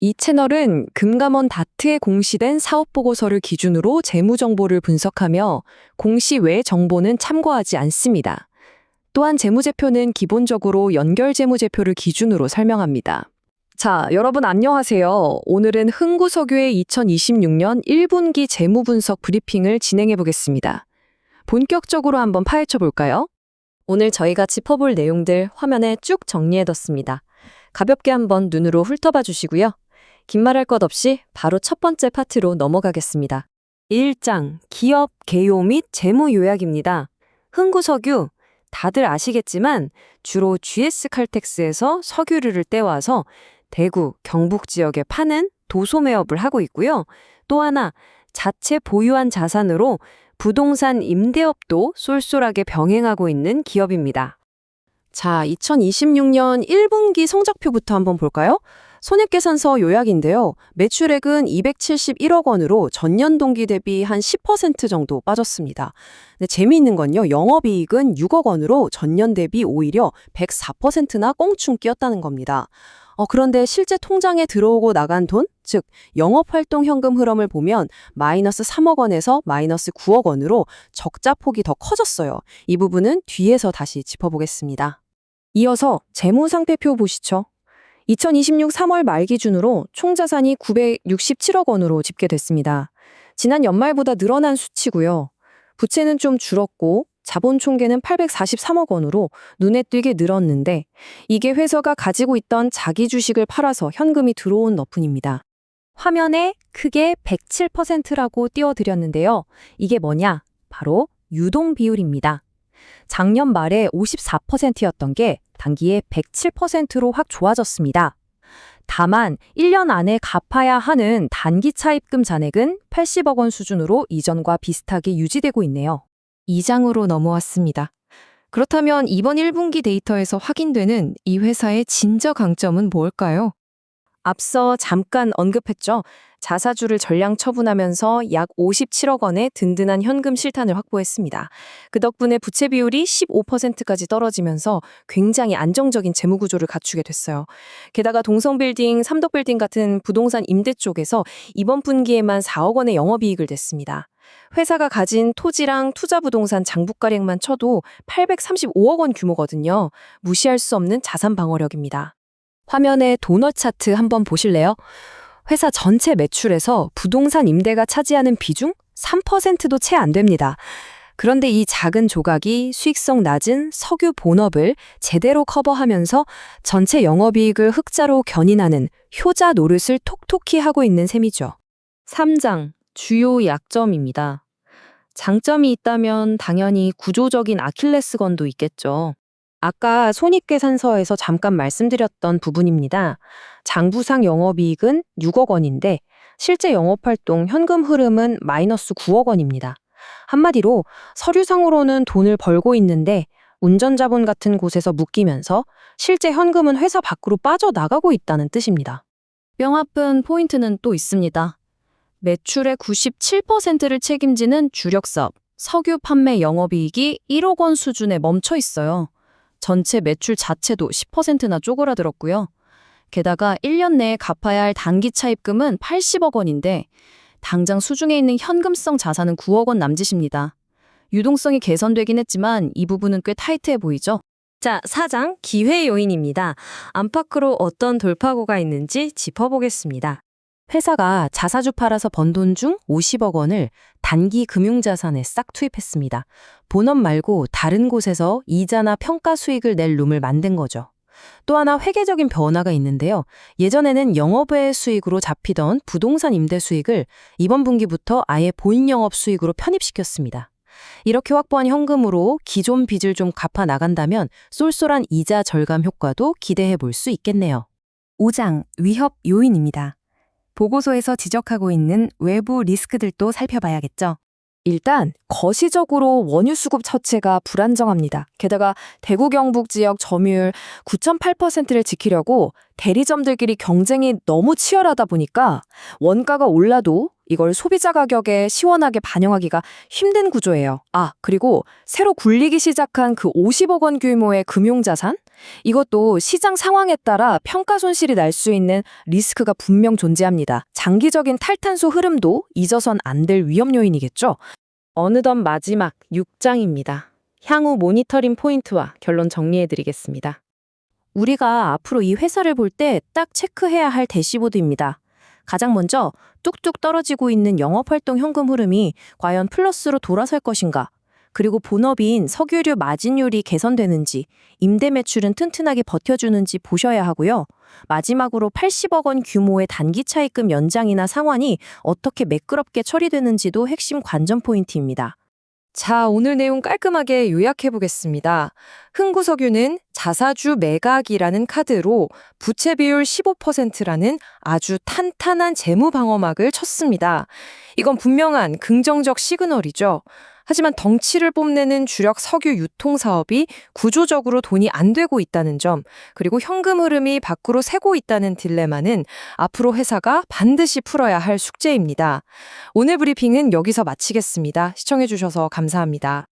이 채널은 금감원 다트에 공시된 사업보고서를 기준으로 재무정보를 분석하며 공시 외 정보는 참고하지 않습니다. 또한 재무제표는 기본적으로 연결재무제표를 기준으로 설명합니다. 자, 여러분 안녕하세요. 오늘은 흥구석유의 2026년 1분기 재무분석 브리핑을 진행해 보겠습니다. 본격적으로 한번 파헤쳐 볼까요? 오늘 저희가 짚어볼 내용들 화면에 쭉 정리해뒀습니다. 가볍게 한번 눈으로 훑어봐 주시고요. 긴 말할 것 없이 바로 첫 번째 파트로 넘어가겠습니다. 1장 기업 개요 및 재무 요약입니다. 흥구석유, 다들 아시겠지만 주로 GS칼텍스에서 석유류를 떼와서 대구, 경북 지역에 파는 도소매업을 하고 있고요. 또 하나, 자체 보유한 자산으로 부동산 임대업도 쏠쏠하게 병행하고 있는 기업입니다. 자, 2026년 1분기 성적표부터 한번 볼까요? 손익계산서 요약인데요. 매출액은 271억 원으로 전년 동기 대비 한 10% 정도 빠졌습니다. 근데 재미있는 건요. 영업이익은 6억 원으로 전년 대비 오히려 104%나 꽁충 뛰었다는 겁니다. 그런데 실제 통장에 들어오고 나간 돈, 즉 영업활동 현금 흐름을 보면 마이너스 3억 원에서 마이너스 9억 원으로 적자 폭이 더 커졌어요. 이 부분은 뒤에서 다시 짚어보겠습니다. 이어서 재무상태표 보시죠. 2026 3월 말 기준으로 총자산이 967억 원으로 집계됐습니다. 지난 연말보다 늘어난 수치고요. 부채는 좀 줄었고 자본 총계는 843억 원으로 눈에 띄게 늘었는데 이게 회사가 가지고 있던 자기 주식을 팔아서 현금이 들어온 너뿐입니다. 화면에 크게 107%라고 띄워드렸는데요. 이게 뭐냐? 바로 유동 비율입니다. 작년 말에 54%였던 게 단기에 107%로 확 좋아졌습니다. 다만 1년 안에 갚아야 하는 단기 차입금 잔액은 80억 원 수준으로 이전과 비슷하게 유지되고 있네요. 2장으로 넘어왔습니다. 그렇다면 이번 1분기 데이터에서 확인되는 이 회사의 진짜 강점은 뭘까요? 앞서 잠깐 언급했죠. 자사주를 전량 처분하면서 약 57억 원의 든든한 현금 실탄을 확보했습니다. 그 덕분에 부채 비율이 15%까지 떨어지면서 굉장히 안정적인 재무 구조를 갖추게 됐어요. 게다가 동성빌딩, 삼덕빌딩 같은 부동산 임대 쪽에서 이번 분기에만 4억 원의 영업이익을 냈습니다. 회사가 가진 토지랑 투자부동산 장부가액만 쳐도 835억 원 규모거든요. 무시할 수 없는 자산 방어력입니다. 화면에 도넛 차트 한번 보실래요? 회사 전체 매출에서 부동산 임대가 차지하는 비중 3%도 채 안 됩니다. 그런데 이 작은 조각이 수익성 낮은 석유 본업을 제대로 커버하면서 전체 영업이익을 흑자로 견인하는 효자 노릇을 톡톡히 하고 있는 셈이죠. 3장 주요 약점입니다. 장점이 있다면 당연히 구조적인 아킬레스건도 있겠죠. 아까 손익계산서에서 잠깐 말씀드렸던 부분입니다. 장부상 영업이익은 6억 원인데 실제 영업활동 현금 흐름은 마이너스 9억 원입니다. 한마디로 서류상으로는 돈을 벌고 있는데 운전자본 같은 곳에서 묶이면서 실제 현금은 회사 밖으로 빠져나가고 있다는 뜻입니다. 뼈 아픈 포인트는 또 있습니다. 매출의 97%를 책임지는 주력사업, 석유 판매 영업이익이 1억 원 수준에 멈춰 있어요. 전체 매출 자체도 10%나 쪼그라들었고요. 게다가 1년 내에 갚아야 할 단기 차입금은 80억 원인데 당장 수중에 있는 현금성 자산은 9억 원 남짓입니다. 유동성이 개선되긴 했지만 이 부분은 꽤 타이트해 보이죠? 자, 4장 기회 요인입니다. 안팎으로 어떤 돌파구가 있는지 짚어보겠습니다. 회사가 자사주 팔아서 번 돈 중 50억 원을 단기 금융자산에 싹 투입했습니다. 본업 말고 다른 곳에서 이자나 평가 수익을 낼 룸을 만든 거죠. 또 하나 회계적인 변화가 있는데요. 예전에는 영업외 수익으로 잡히던 부동산 임대 수익을 이번 분기부터 아예 본인 영업 수익으로 편입시켰습니다. 이렇게 확보한 현금으로 기존 빚을 좀 갚아 나간다면 쏠쏠한 이자 절감 효과도 기대해 볼 수 있겠네요. 5장 위협 요인입니다. 보고서에서 지적하고 있는 외부 리스크들도 살펴봐야겠죠. 일단 거시적으로 원유 수급 처체가 불안정합니다. 게다가 대구 경북 지역 점유율 9.8%를 지키려고 대리점들끼리 경쟁이 너무 치열하다 보니까 원가가 올라도 이걸 소비자 가격에 시원하게 반영하기가 힘든 구조예요. 그리고 새로 굴리기 시작한 그 50억 원 규모의 금융자산? 이것도 시장 상황에 따라 평가 손실이 날 수 있는 리스크가 분명 존재합니다. 장기적인 탈탄소 흐름도 잊어선 안 될 위험 요인이겠죠? 어느덧 마지막 6장입니다. 향후 모니터링 포인트와 결론 정리해드리겠습니다. 우리가 앞으로 이 회사를 볼 때 딱 체크해야 할 대시보드입니다. 가장 먼저 뚝뚝 떨어지고 있는 영업활동 현금 흐름이 과연 플러스로 돌아설 것인가? 그리고 본업인 석유류 마진율이 개선되는지, 임대 매출은 튼튼하게 버텨주는지 보셔야 하고요. 마지막으로 80억 원 규모의 단기 차입금 연장이나 상환이 어떻게 매끄럽게 처리되는지도 핵심 관전 포인트입니다. 자, 오늘 내용 깔끔하게 요약해보겠습니다. 흥구석유는 자사주 매각이라는 카드로 부채 비율 15%라는 아주 탄탄한 재무 방어막을 쳤습니다. 이건 분명한 긍정적 시그널이죠. 하지만 덩치를 뽐내는 주력 석유 유통 사업이 구조적으로 돈이 안 되고 있다는 점, 그리고 현금 흐름이 밖으로 새고 있다는 딜레마는 앞으로 회사가 반드시 풀어야 할 숙제입니다. 오늘 브리핑은 여기서 마치겠습니다. 시청해주셔서 감사합니다.